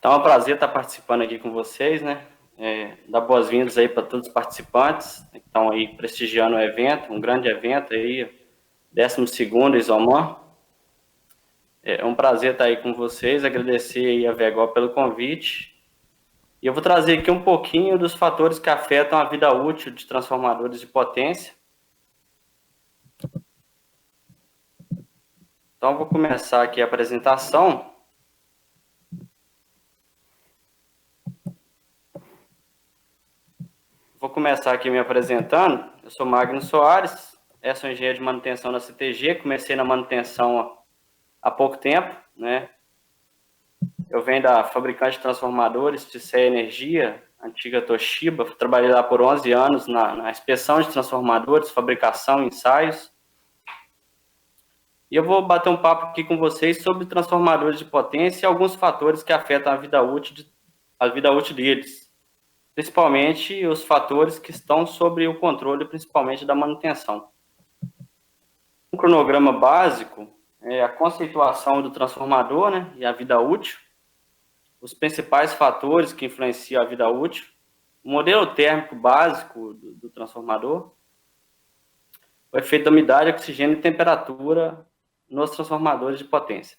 Então é um prazer estar participando aqui com vocês, né? Dar boas-vindas aí para todos os participantes que estão aí prestigiando o evento, um grande evento aí, 12º Isomor. É um prazer estar aí com vocês, agradecer aí a VEGOL pelo convite. E eu vou trazer aqui um pouquinho dos fatores que afetam a vida útil de transformadores de potência. Então, eu vou começar aqui a apresentação. Vou começar aqui me apresentando. Eu sou Magno Soares, sou engenheiro de manutenção da CTG, comecei na manutenção há pouco tempo, né? Eu venho da fabricante de transformadores, Tisei Energia, antiga Toshiba, trabalhei lá por 11 anos na inspeção de transformadores, fabricação, ensaios. E eu vou bater um papo aqui com vocês sobre transformadores de potência e alguns fatores que afetam a vida útil deles. Principalmente os fatores que estão sob o controle, principalmente da manutenção. Um cronograma básico é a conceituação do transformador, né, e a vida útil, os principais fatores que influenciam a vida útil, o modelo térmico básico do transformador, o efeito da umidade, oxigênio e temperatura nos transformadores de potência.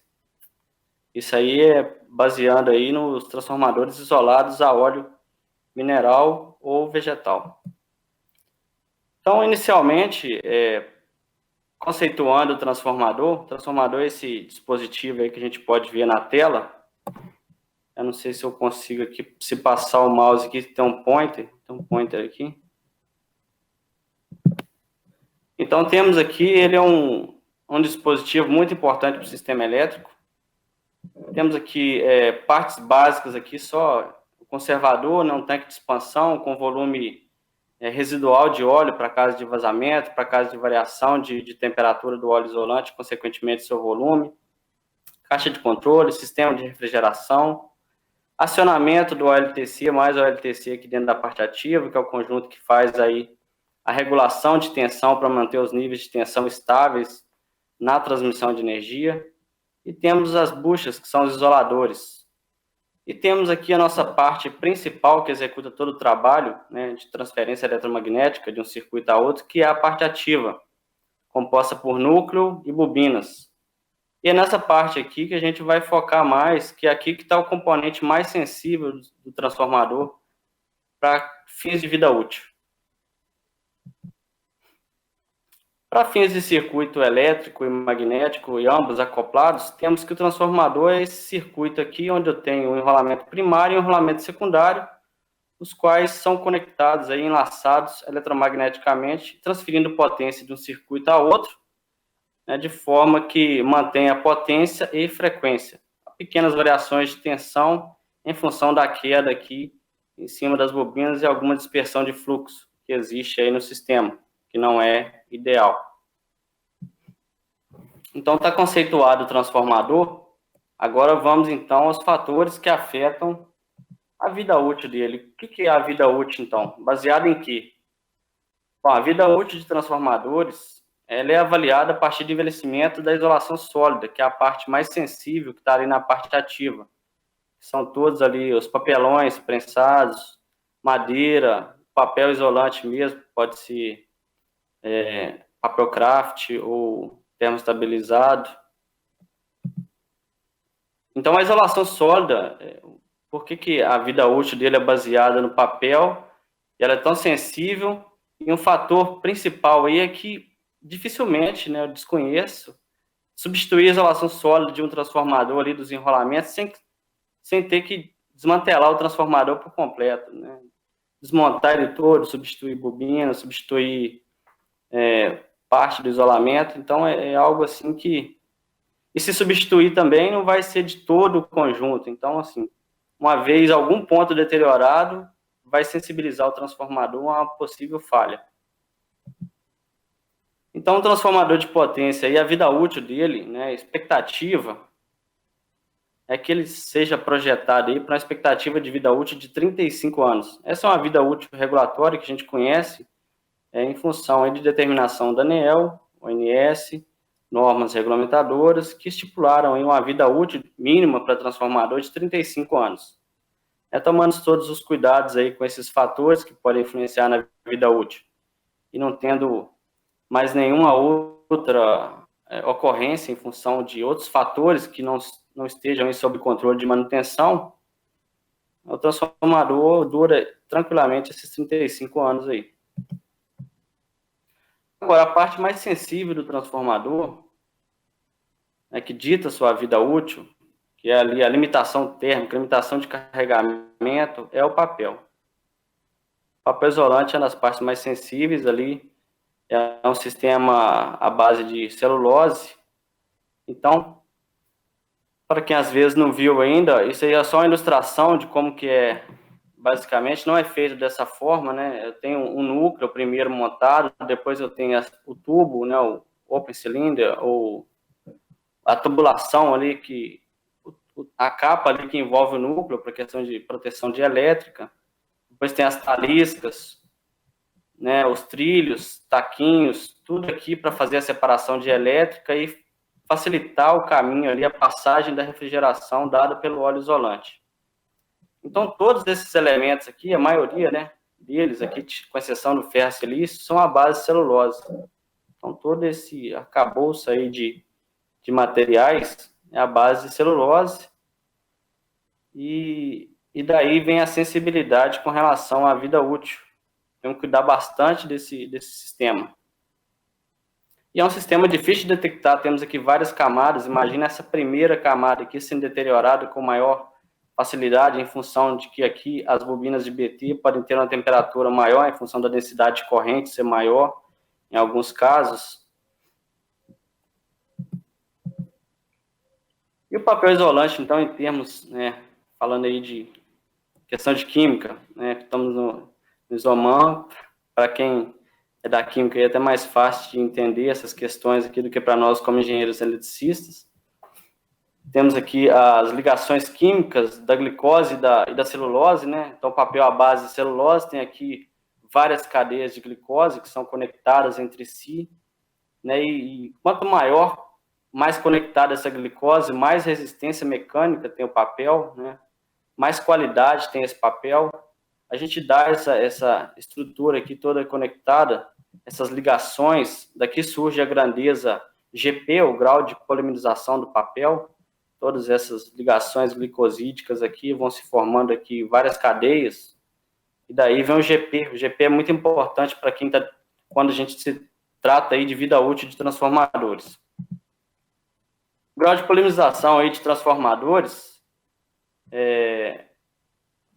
Isso aí é baseado aí nos transformadores isolados a óleo mineral ou vegetal. Então, inicialmente, conceituando o transformador é esse dispositivo aí que a gente pode ver na tela. Eu não sei se eu consigo aqui, se passar o mouse aqui, tem um pointer aqui. Então, temos aqui, ele é um dispositivo muito importante para o sistema elétrico. Temos aqui partes básicas aqui, só o conservador, né, um tanque de expansão com volume residual de óleo para caso de vazamento, para caso de variação de temperatura do óleo isolante, consequentemente seu volume, caixa de controle, sistema de refrigeração, acionamento do OLTC, mais o OLTC aqui dentro da parte ativa, que é o conjunto que faz aí a regulação de tensão para manter os níveis de tensão estáveis na transmissão de energia. E temos as buchas, que são os isoladores. E temos aqui a nossa parte principal, que executa todo o trabalho, né, de transferência eletromagnética de um circuito a outro, que é a parte ativa, composta por núcleo e bobinas. E é nessa parte aqui que a gente vai focar mais, que é aqui que está o componente mais sensível do transformador para fins de vida útil. Para fins de circuito elétrico e magnético, e ambos acoplados, temos que o transformador é esse circuito aqui, onde eu tenho um enrolamento primário e um enrolamento secundário, os quais são conectados, aí, enlaçados eletromagneticamente, transferindo potência de um circuito a outro, né, de forma que mantém a potência e frequência. Pequenas variações de tensão em função da queda aqui em cima das bobinas e alguma dispersão de fluxo que existe aí no sistema, que não é ideal. Então, está conceituado o transformador. Agora, vamos, então, aos fatores que afetam a vida útil dele. O que é a vida útil, então? Baseado em quê? Bom, a vida útil de transformadores ela é avaliada a partir do envelhecimento da isolação sólida, que é a parte mais sensível, que está ali na parte ativa. São todos ali os papelões prensados, madeira, papel isolante mesmo, pode ser papel craft ou termoestabilizado. Então, a isolação sólida, por que a vida útil dele é baseada no papel? Ela é tão sensível, e um fator principal aí é que dificilmente, né, eu desconheço, substituir a isolação sólida de um transformador ali dos enrolamentos sem ter que desmantelar o transformador por completo, né? Desmontar ele todo, substituir bobina, substituir parte do isolamento. Então, é algo assim que... E se substituir também, não vai ser de todo o conjunto. Então, assim, uma vez algum ponto deteriorado, vai sensibilizar o transformador a uma possível falha. Então, o transformador de potência e a vida útil dele, né, a expectativa é que ele seja projetado aí para uma expectativa de vida útil de 35 anos. Essa é uma vida útil regulatória que a gente conhece em função aí de determinação da ANEEL, ONS, normas regulamentadoras que estipularam aí uma vida útil mínima para transformador de 35 anos. Tomando todos os cuidados aí com esses fatores que podem influenciar na vida útil e não tendo mais nenhuma outra ocorrência em função de outros fatores que não estejam aí sob controle de manutenção, o transformador dura tranquilamente esses 35 anos aí. Agora, a parte mais sensível do transformador, que dita sua vida útil, que é ali a limitação térmica, a limitação de carregamento, é o papel. O papel isolante é uma das partes mais sensíveis ali, é um sistema à base de celulose. Então, para quem às vezes não viu ainda, isso aí é só uma ilustração de como que é, basicamente, não é feito dessa forma, né? Eu tenho um núcleo primeiro montado, depois eu tenho o tubo, né, o open cylinder, ou a tubulação ali, a capa ali que envolve o núcleo para questão de proteção de elétrica, depois tem as taliscas, né, os trilhos, taquinhos, tudo aqui para fazer a separação de elétrica e facilitar o caminho ali, a passagem da refrigeração dada pelo óleo isolante. Então, todos esses elementos aqui, a maioria, né, deles aqui, com exceção do ferro silício, são a base de celulose. Então, todo esse arcabouço aí de materiais é a base de celulose e daí vem a sensibilidade com relação à vida útil. Temos que cuidar bastante desse sistema. E é um sistema difícil de detectar, temos aqui várias camadas, imagina essa primeira camada aqui sendo deteriorada com maior facilidade em função de que aqui as bobinas de BT podem ter uma temperatura maior em função da densidade de corrente ser maior em alguns casos. E o papel isolante, então, em termos, né, falando aí de questão de química, né, estamos no Isoman, para quem é da química é até mais fácil de entender essas questões aqui do que para nós como engenheiros eletricistas. Temos aqui as ligações químicas da glicose e da celulose, né? Então, o papel à base de celulose tem aqui várias cadeias de glicose que são conectadas entre si, né? E quanto mais conectada essa glicose, mais resistência mecânica tem o papel, né? Mais qualidade tem esse papel. A gente dá essa estrutura aqui toda conectada, essas ligações, daqui surge a grandeza GP, o grau de polimerização do papel. Todas essas ligações glicosídicas aqui vão se formando aqui várias cadeias, e daí vem o GP. O GP é muito importante para quem está, quando a gente se trata aí de vida útil de transformadores. O grau de polimerização aí de transformadores,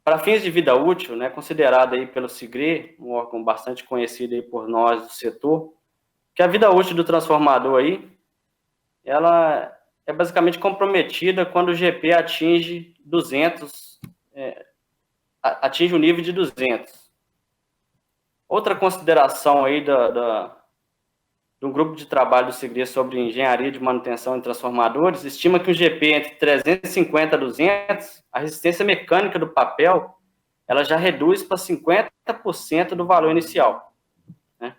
para fins de vida útil, né, considerado aí pelo SIGRE, um órgão bastante conhecido aí por nós do setor, que a vida útil do transformador aí, ela é basicamente comprometida quando o GP atinge 200, atinge o nível de 200. Outra consideração aí do grupo de trabalho do SIGRE sobre engenharia de manutenção em transformadores, estima que o GP entre 350 e 200, a resistência mecânica do papel, ela já reduz para 50% do valor inicial, né?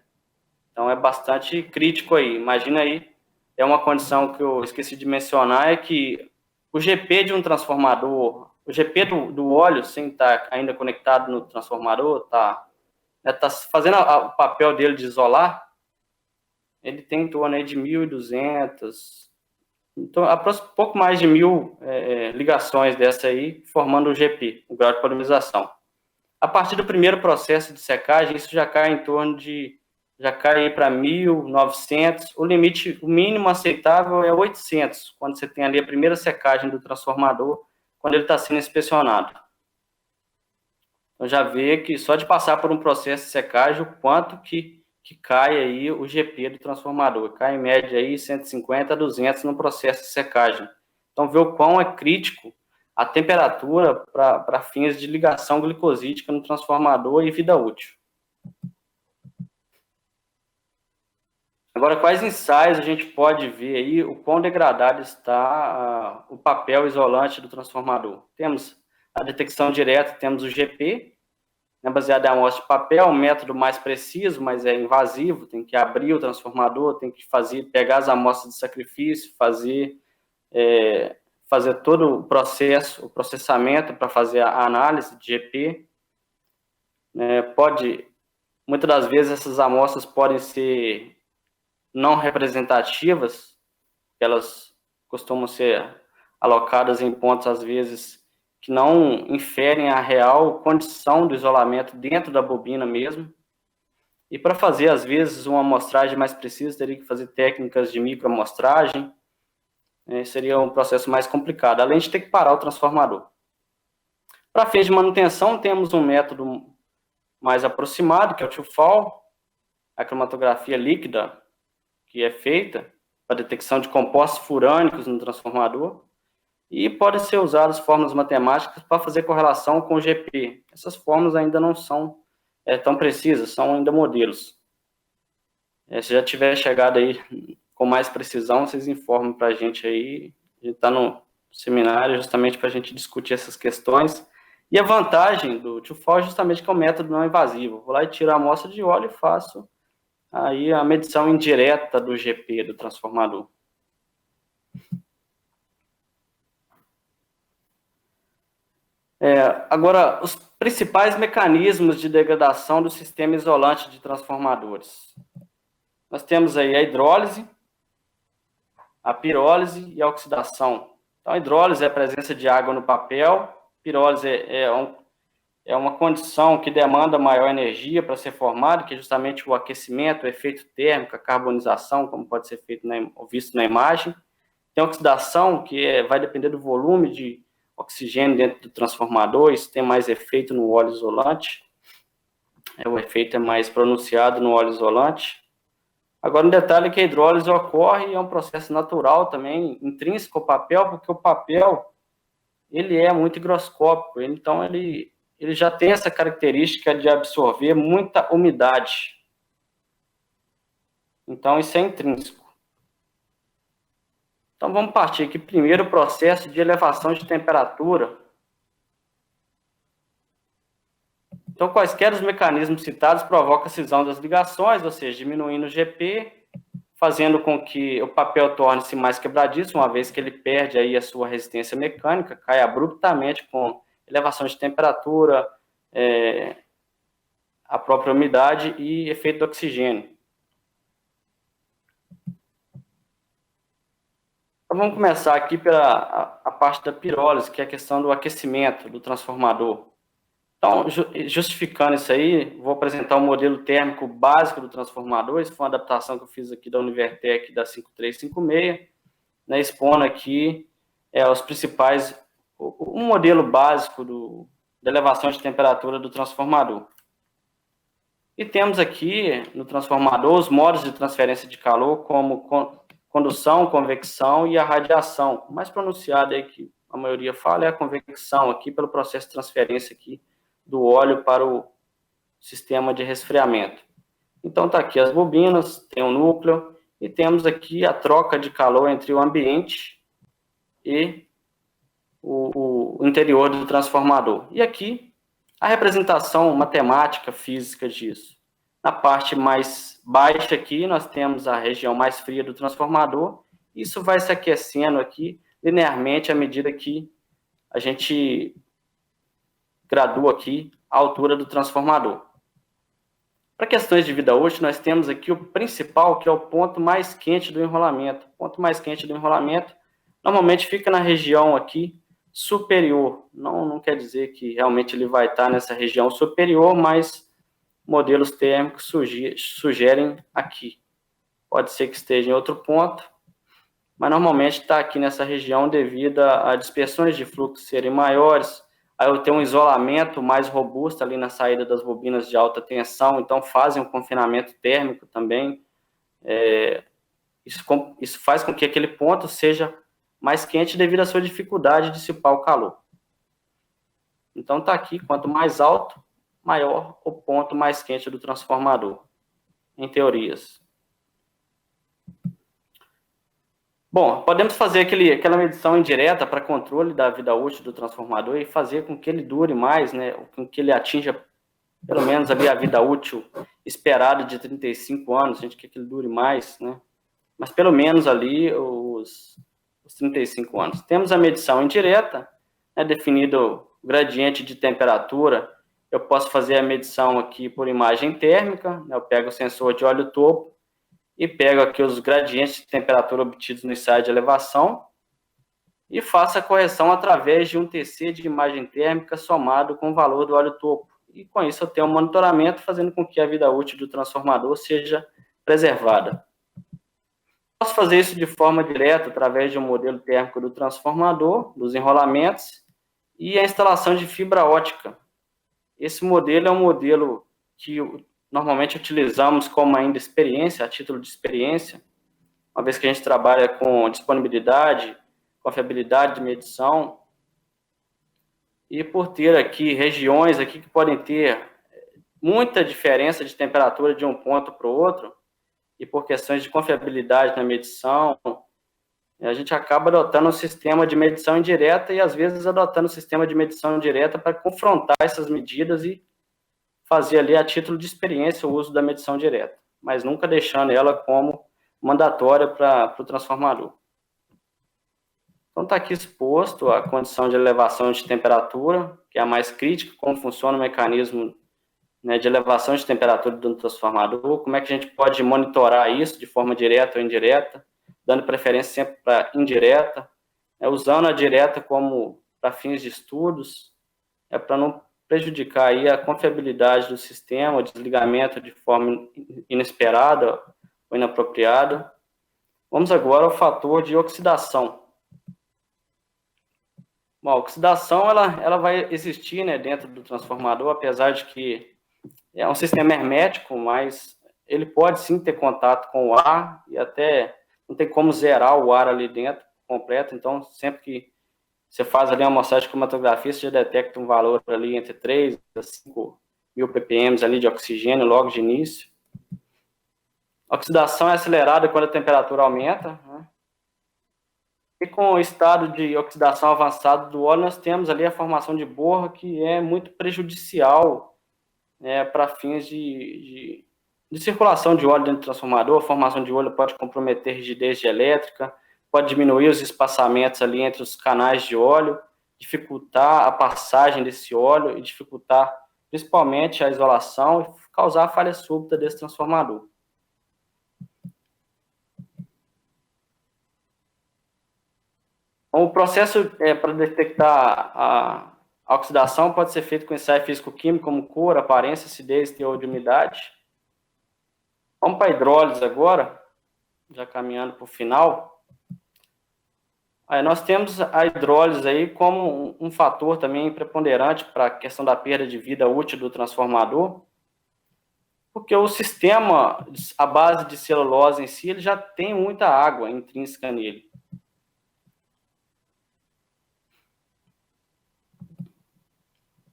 Então, é bastante crítico aí. Imagina aí, é uma condição que eu esqueci de mencionar, é que o GP de um transformador, o GP do óleo, sem estar ainda conectado no transformador, está fazendo o papel dele de isolar, ele tem em torno aí de 1.200, então, pouco mais de 1.000 ligações dessa aí, formando o GP, o grau de polimerização. A partir do primeiro processo de secagem, isso já cai em torno de, já cai para 1.900, o limite, o mínimo aceitável é 800, quando você tem ali a primeira secagem do transformador, quando ele está sendo inspecionado. Então, já vê que só de passar por um processo de secagem, o quanto que cai aí o GP do transformador. Cai em média aí 150 a 200 no processo de secagem. Então, vê o quão é crítico a temperatura para fins de ligação glicosídica no transformador e vida útil. Agora, quais ensaios a gente pode ver aí o quão degradado está o papel isolante do transformador? Temos a detecção direta, temos o GP, né, baseado em amostra de papel, um método mais preciso, mas é invasivo, tem que abrir o transformador, tem que pegar as amostras de sacrifício, fazer todo o processo, o processamento para fazer a análise de GP. Muitas das vezes essas amostras podem ser não representativas, elas costumam ser alocadas em pontos, às vezes, que não inferem a real condição do isolamento dentro da bobina mesmo. E para fazer, às vezes, uma amostragem mais precisa, teria que fazer técnicas de microamostragem, seria um processo mais complicado, além de ter que parar o transformador. Para fins de manutenção, temos um método mais aproximado, que é o TIFAL, a cromatografia líquida, que é feita para detecção de compostos furânicos no transformador, e podem ser usadas fórmulas matemáticas para fazer correlação com o GP. Essas fórmulas ainda não são tão precisas, são ainda modelos. Se já tiver chegado aí com mais precisão, vocês informam para a gente aí. A gente está no seminário justamente para a gente discutir essas questões. E a vantagem do TIFAL é justamente que é um método não invasivo. Vou lá e tiro a amostra de óleo e faço aí a medição indireta do GP do transformador. Agora, os principais mecanismos de degradação do sistema isolante de transformadores. Nós temos aí a hidrólise, a pirólise e a oxidação. Então, a hidrólise é a presença de água no papel, pirólise é uma condição que demanda maior energia para ser formada, que é justamente o aquecimento, o efeito térmico, a carbonização, como pode ser visto na imagem. Tem a oxidação, que vai depender do volume de oxigênio dentro do transformador, isso tem mais efeito no óleo isolante, o efeito é mais pronunciado no óleo isolante. Agora, um detalhe é que a hidrólise ocorre e é um processo natural também, intrínseco ao papel, porque o papel, ele é muito higroscópico, então ele já tem essa característica de absorver muita umidade. Então, isso é intrínseco. Então, vamos partir aqui primeiro o processo de elevação de temperatura. Então, quaisquer os mecanismos citados provocam a cisão das ligações, ou seja, diminuindo o GP, fazendo com que o papel torne-se mais quebradiço, uma vez que ele perde aí a sua resistência mecânica, cai abruptamente com elevação de temperatura, a própria umidade e efeito do oxigênio. Então, vamos começar aqui pela a parte da pirólise, que é a questão do aquecimento do transformador. Então, justificando isso aí, vou apresentar o modelo térmico básico do transformador. Isso foi uma adaptação que eu fiz aqui da Univertec da 5356, né, expondo aqui os principais, um modelo básico da elevação de temperatura do transformador. E temos aqui no transformador os modos de transferência de calor, como condução, convecção e a radiação. O mais pronunciado aí que a maioria fala é a convecção aqui, pelo processo de transferência aqui do óleo para o sistema de resfriamento. Então, está aqui as bobinas, tem o núcleo, e temos aqui a troca de calor entre o ambiente e o interior do transformador. E aqui, a representação matemática, física disso. Na parte mais baixa aqui, nós temos a região mais fria do transformador. Isso vai se aquecendo aqui linearmente à medida que a gente gradua aqui a altura do transformador. Para questões de vida útil, nós temos aqui o principal, que é o ponto mais quente do enrolamento. O ponto mais quente do enrolamento normalmente fica na região aqui superior. Não quer dizer que realmente ele vai estar nessa região superior, mas modelos térmicos sugerem aqui. Pode ser que esteja em outro ponto, mas normalmente está aqui nessa região devido a dispersões de fluxo serem maiores. Aí eu tenho um isolamento mais robusto ali na saída das bobinas de alta tensão, então fazem um confinamento térmico também. Isso faz com que aquele ponto seja mais quente devido à sua dificuldade de dissipar o calor. Então está aqui, quanto mais alto, maior o ponto mais quente do transformador, em teorias. Bom, podemos fazer aquela medição indireta para controle da vida útil do transformador e fazer com que ele dure mais, né, com que ele atinja pelo menos ali a vida útil esperada de 35 anos, a gente quer que ele dure mais, né? Mas pelo menos ali os 35 anos. Temos a medição indireta, né, definido o gradiente de temperatura. Eu posso fazer a medição aqui por imagem térmica, né, eu pego o sensor de óleo topo e pego aqui os gradientes de temperatura obtidos no ensaio de elevação e faço a correção através de um TC de imagem térmica somado com o valor do óleo topo. E com isso eu tenho um monitoramento fazendo com que a vida útil do transformador seja preservada. Posso fazer isso de forma direta através de um modelo térmico do transformador, dos enrolamentos e a instalação de fibra ótica. Esse modelo é um modelo que normalmente utilizamos como ainda experiência, a título de experiência, uma vez que a gente trabalha com disponibilidade, confiabilidade de medição, e por ter aqui regiões aqui que podem ter muita diferença de temperatura de um ponto para o outro, e por questões de confiabilidade na medição, a gente acaba adotando um sistema de medição indireta e, às vezes, adotando um sistema de medição direta para confrontar essas medidas e fazer ali, a título de experiência, o uso da medição direta, mas nunca deixando ela como mandatória para o transformador. Então, está aqui exposto a condição de elevação de temperatura, que é a mais crítica, como funciona o mecanismo, né, de elevação de temperatura do transformador, como é que a gente pode monitorar isso de forma direta ou indireta, dando preferência sempre para indireta, usando a direta como para fins de estudos, para não prejudicar aí a confiabilidade do sistema, o desligamento de forma inesperada ou inapropriada. Vamos agora ao fator de oxidação. Bom, a oxidação ela vai existir, né, dentro do transformador, apesar de que é um sistema hermético, mas ele pode sim ter contato com o ar e até não tem como zerar o ar ali dentro completo. Então, sempre que você faz ali uma amostragem de cromatografia, você já detecta um valor ali entre 3 a 5 mil ppm ali de oxigênio logo de início. A oxidação é acelerada quando a temperatura aumenta, né? E com o estado de oxidação avançado do óleo, nós temos ali a formação de borra, que é muito prejudicial, para fins de circulação de óleo dentro do transformador. A formação de óleo pode comprometer a rigidez elétrica, pode diminuir os espaçamentos ali entre os canais de óleo, dificultar a passagem desse óleo e dificultar principalmente a isolação e causar a falha súbita desse transformador. O processo para detectar a oxidação pode ser feito com ensaio físico-químico, como cor, aparência, acidez, teor de umidade. Vamos para a hidrólise agora, já caminhando para o final. Aí nós temos a hidrólise aí como um fator também preponderante para a questão da perda de vida útil do transformador, porque o sistema, à base de celulose em si, ele já tem muita água intrínseca nele.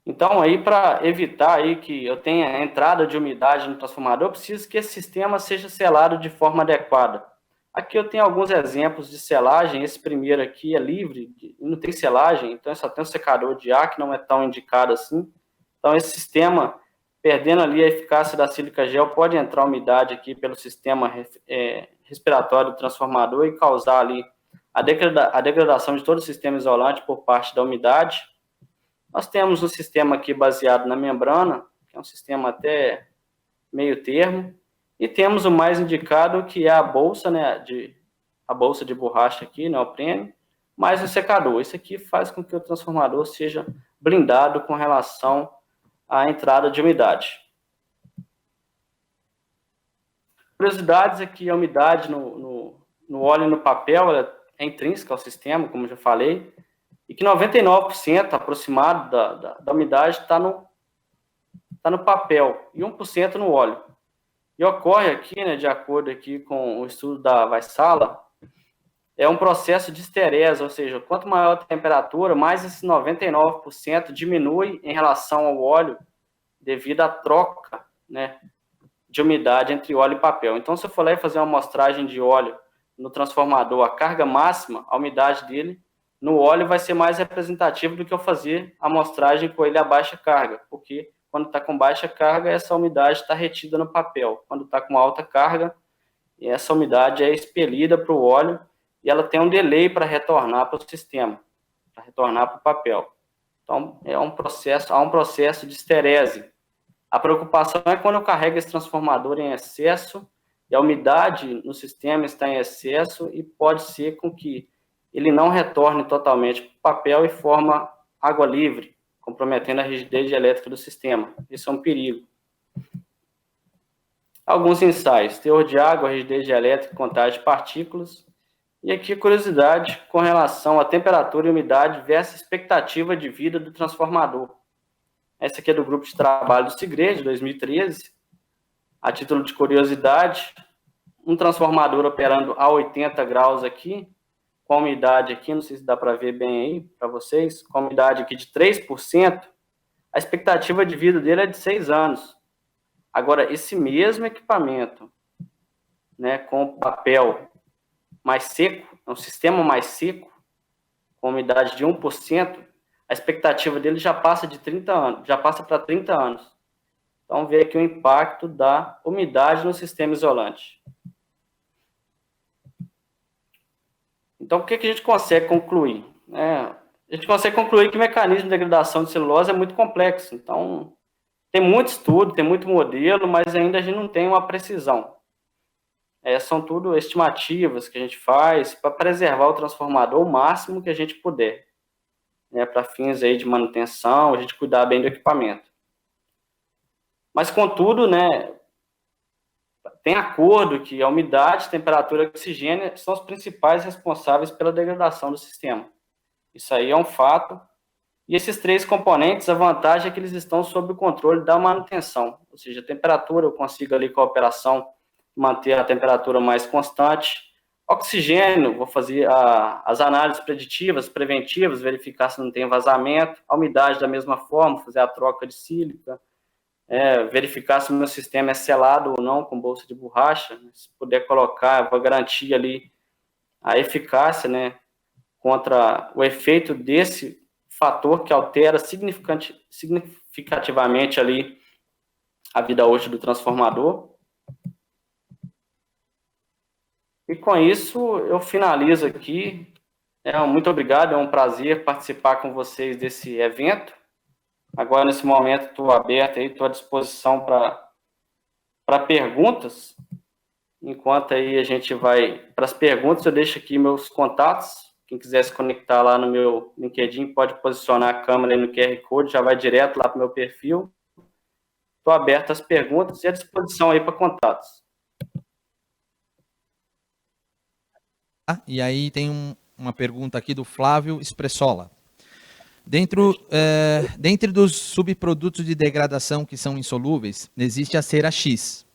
Então, aí, para evitar aí que eu tenha entrada de umidade no transformador, eu preciso que esse sistema seja selado de forma adequada. Aqui eu tenho alguns exemplos de selagem. Esse primeiro aqui é livre, não tem selagem, então só tem um secador de ar, que não é tão indicado assim. Então, esse sistema, perdendo ali a eficácia da sílica gel, pode entrar umidade aqui pelo sistema respiratório do transformador e causar ali a degradação de todo o sistema isolante por parte da umidade. Nós temos um sistema aqui baseado na membrana, que é um sistema até meio termo, e temos o mais indicado, que é a bolsa, né, a bolsa de borracha aqui, neoprene, mais o secador. Isso aqui faz com que o transformador seja blindado com relação à entrada de umidade. Curiosidades aqui, a umidade no óleo e no papel é intrínseca ao sistema, como já falei, e que 99% aproximado da umidade está no papel e 1% no óleo. E ocorre aqui, né, de acordo aqui com o estudo da Vaisala, é um processo de esterese, ou seja, quanto maior a temperatura, mais esse 99% diminui em relação ao óleo devido à troca, né, de umidade entre óleo e papel. Então, se eu for lá e fazer uma amostragem de óleo no transformador, a carga máxima, a umidade dele no óleo vai ser mais representativo do que eu fazer a amostragem com ele a baixa carga, porque quando está com baixa carga, essa umidade está retida no papel. Quando está com alta carga, essa umidade é expelida para o óleo e ela tem um delay para retornar para o sistema, para retornar para o papel. Então, há um processo de esterese. A preocupação é quando eu carrego esse transformador em excesso e a umidade no sistema está em excesso e pode ser com que ele não retorne totalmente para o papel e forma água livre, comprometendo a rigidez elétrica do sistema. Isso é um perigo. Alguns ensaios: teor de água, rigidez elétrica, contagem de partículas. E aqui, curiosidade com relação à temperatura e umidade versus expectativa de vida do transformador. Essa aqui é do grupo de trabalho do Sigrid, de 2013. A título de curiosidade, um transformador operando a 80 graus aqui, com a umidade aqui, não sei se dá para ver bem aí para vocês, com a umidade aqui de 3%, a expectativa de vida dele é de 6 anos. Agora, esse mesmo equipamento, né, com papel mais seco, é um sistema mais seco, com umidade de 1%, a expectativa dele já passa de 30 anos, já passa para 30 anos. Então, vê aqui o impacto da umidade no sistema isolante. Então, o que a gente consegue concluir? A gente consegue concluir que o mecanismo de degradação de celulose é muito complexo. Então, tem muito estudo, tem muito modelo, mas ainda a gente não tem uma precisão. São tudo estimativas que a gente faz para preservar o transformador o máximo que a gente puder, para fins aí de manutenção, a gente cuidar bem do equipamento. Mas, contudo, tem acordo que a umidade, temperatura e oxigênio são os principais responsáveis pela degradação do sistema. Isso aí é um fato. E esses 3 componentes, a vantagem é que eles estão sob o controle da manutenção. Ou seja, a temperatura, eu consigo ali com a operação manter a temperatura mais constante. Oxigênio, vou fazer as análises preditivas, preventivas, verificar se não tem vazamento. A umidade, da mesma forma, fazer a troca de sílica. Verificar se o meu sistema é selado ou não com bolsa de borracha. Se puder colocar, eu vou garantir ali a eficácia, contra o efeito desse fator que altera significativamente ali a vida útil do transformador. E com isso, eu finalizo aqui. Muito obrigado, é um prazer participar com vocês desse evento. Agora, nesse momento, estou aberto aí, estou à disposição para perguntas. Enquanto aí a gente vai para as perguntas, eu deixo aqui meus contatos. Quem quiser se conectar lá no meu LinkedIn, pode posicionar a câmera aí no QR Code, já vai direto lá para o meu perfil. Estou aberto às perguntas e à disposição aí para contatos. E aí tem uma pergunta aqui do Flávio Espressola. Dentro dos subprodutos de degradação que são insolúveis, existe a cera X.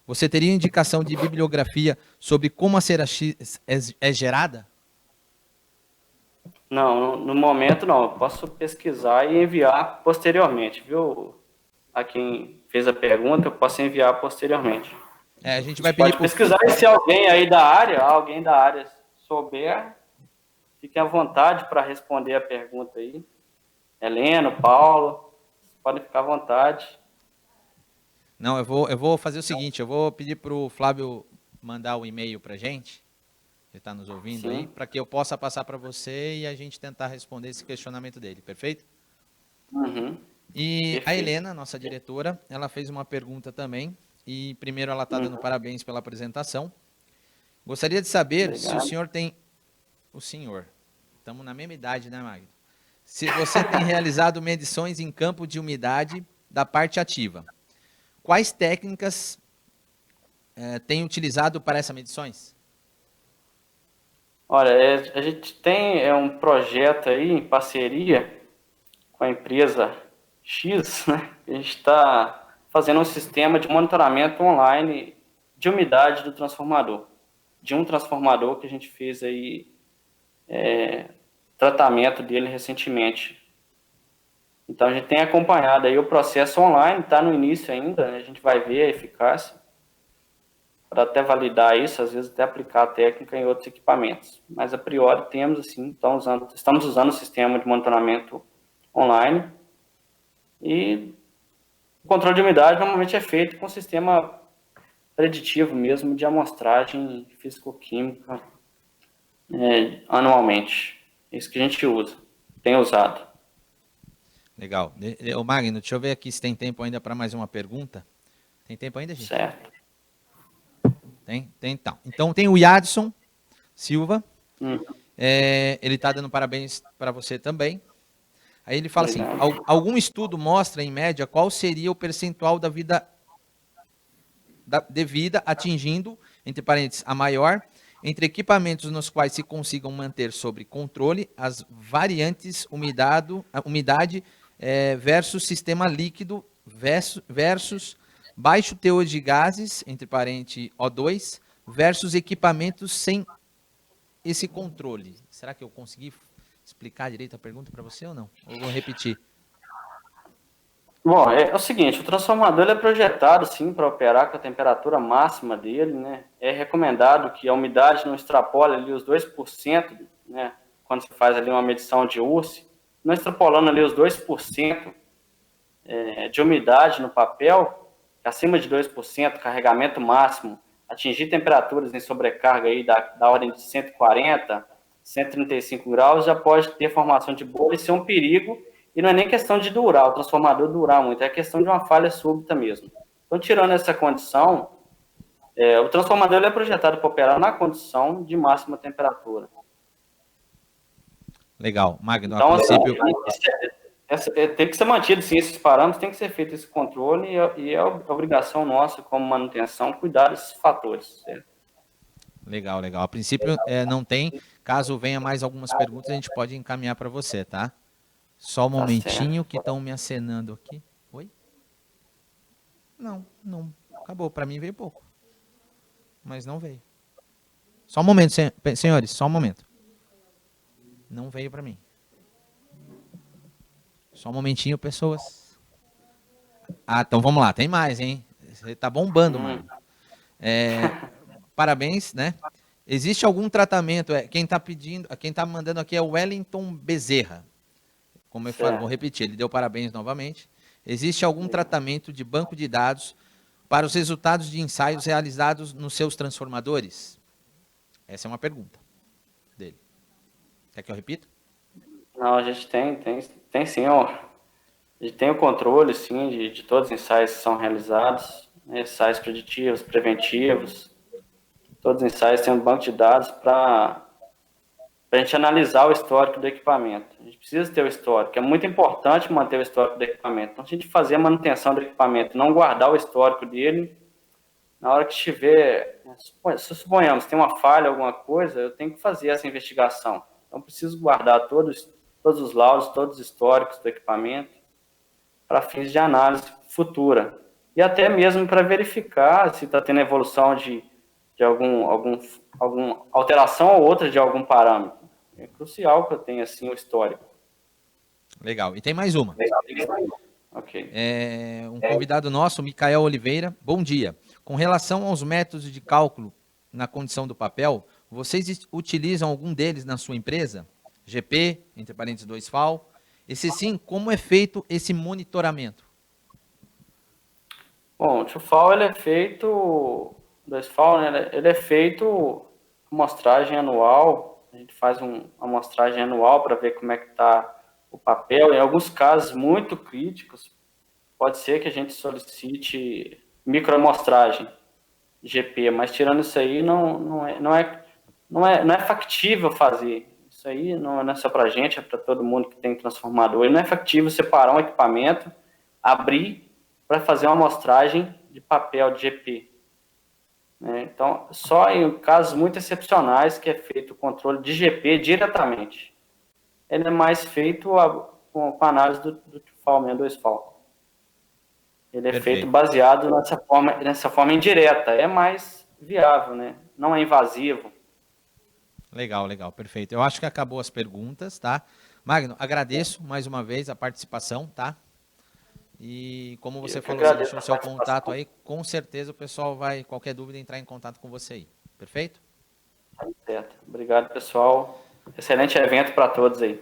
Você teria indicação de bibliografia sobre como a cera X é gerada? Não, no momento não. Eu posso pesquisar e enviar posteriormente, viu? A quem fez a pergunta, eu posso enviar posteriormente. A gente vai pedir pode pesquisar e se alguém aí da área souber, fiquem à vontade para responder a pergunta aí. Helena, Paulo, podem ficar à vontade. Não, eu vou fazer o seguinte, eu vou pedir para o Flávio mandar o e-mail para a gente, que está nos ouvindo. Sim. Aí, para que eu possa passar para você e a gente tentar responder esse questionamento dele, perfeito? Uhum. E Perfeito. A Helena, nossa diretora, ela fez uma pergunta também, e primeiro ela está dando parabéns pela apresentação. Gostaria de saber se o senhor tem... O senhor, estamos na mesma idade, né, Magno? Se você tem realizado medições em campo de umidade da parte ativa. Quais técnicas tem utilizado para essas medições? Olha, a gente tem um projeto aí em parceria com a empresa X, né? A gente está fazendo um sistema de monitoramento online de umidade do transformador. De um transformador que a gente fez aí tratamento dele recentemente. Então, a gente tem acompanhado aí o processo online, está no início ainda, né? A gente vai ver a eficácia, para até validar isso, às vezes até aplicar a técnica em outros equipamentos. Mas, a priori, temos, assim, estamos usando o sistema de monitoramento online e controle de umidade normalmente é feito com sistema preditivo mesmo de amostragem físico-química anualmente. É isso que a gente usa, tem usado. Legal. Ô Magno, deixa eu ver aqui se tem tempo ainda para mais uma pergunta. Tem tempo ainda, gente? Certo. Tem então. Então tem o Yadson Silva. Hum. Ele está dando parabéns para você também. Aí ele fala assim, Obrigado. algum estudo mostra, em média, qual seria o percentual de vida atingindo, entre parênteses, a maior, entre equipamentos nos quais se consigam manter sob controle as variantes umidade versus sistema líquido versus baixo teor de gases, entre parênteses, O2, versus equipamentos sem esse controle. Será que eu consegui explicar direito a pergunta para você ou não? Ou vou repetir? Bom, é o seguinte, o transformador ele é projetado, sim, para operar com a temperatura máxima dele, né? É recomendado que a umidade não extrapole ali os 2%, né? Quando você faz ali uma medição de URSS, não extrapolando ali os 2% de umidade no papel, acima de 2%, carregamento máximo, atingir temperaturas em sobrecarga aí da ordem de 140, 135 graus, já pode ter formação de bolha e ser um perigo. E não é nem questão de durar, o transformador durar muito, é questão de uma falha súbita mesmo. Então, tirando essa condição, o transformador ele é projetado para operar na condição de máxima temperatura. Legal. Magno, então, a princípio... tem que ser mantido, sim, esses parâmetros, tem que ser feito esse controle e é obrigação nossa, como manutenção, cuidar desses fatores. Certo? Legal, legal. A princípio não tem, caso venha mais algumas perguntas, a gente pode encaminhar para você, tá? Só um momentinho que estão me acenando aqui. Oi? Não. Acabou. Para mim veio pouco. Mas não veio. Só um momento, senhores. Só um momento. Não veio para mim. Só um momentinho, pessoas. Então vamos lá. Tem mais, hein? Você tá bombando, mano. Parabéns, né? Existe algum tratamento? Quem tá mandando aqui é o Wellington Bezerra. Como eu falo, vou repetir, ele deu parabéns novamente. Existe algum tratamento de banco de dados para os resultados de ensaios realizados nos seus transformadores? Essa é uma pergunta dele. Quer que eu repita? Não, a gente tem sim, ó. A gente tem o controle, sim, de todos os ensaios que são realizados, né, ensaios preditivos, preventivos. Todos os ensaios têm um banco de dados para a gente analisar o histórico do equipamento. A gente precisa ter o histórico. É muito importante manter o histórico do equipamento. Então, se a gente fazer a manutenção do equipamento, não guardar o histórico dele, na hora que estiver, se suponhamos, tem uma falha, alguma coisa, eu tenho que fazer essa investigação. Então, preciso guardar todos os laudos, todos os históricos do equipamento para fins de análise futura. E até mesmo para verificar se está tendo evolução de alguma alteração ou outra de algum parâmetro. É crucial que eu tenha, assim, o histórico. Legal. E tem mais uma. Ok. Um convidado nosso, Micael Oliveira. Bom dia. Com relação aos métodos de cálculo na condição do papel, vocês utilizam algum deles na sua empresa? GP, entre parênteses 2FAL. E se sim, como é feito esse monitoramento? Bom, o 2FAL, ele é feito... 2FAL, né, ele é feito amostragem anual. A gente faz uma amostragem anual para ver como é que está o papel. Em alguns casos muito críticos, pode ser que a gente solicite microamostragem GP, mas tirando isso aí, não é factível fazer. Isso aí não é só para a gente, é para todo mundo que tem transformador. E não é factível separar um equipamento, abrir para fazer uma amostragem de papel de GP. Então, só em casos muito excepcionais que é feito o controle de GP diretamente. Ele é mais feito com a análise do 2FAL. Ele é feito baseado nessa forma indireta. É mais viável, né? Não é invasivo. Legal, perfeito. Eu acho que acabou as perguntas, tá? Magno, agradeço mais uma vez a participação, tá? E como você falou, você deixou o seu contato aí, com certeza o pessoal vai, qualquer dúvida, entrar em contato com você aí. Perfeito? Certo. Obrigado, pessoal. Excelente evento para todos aí.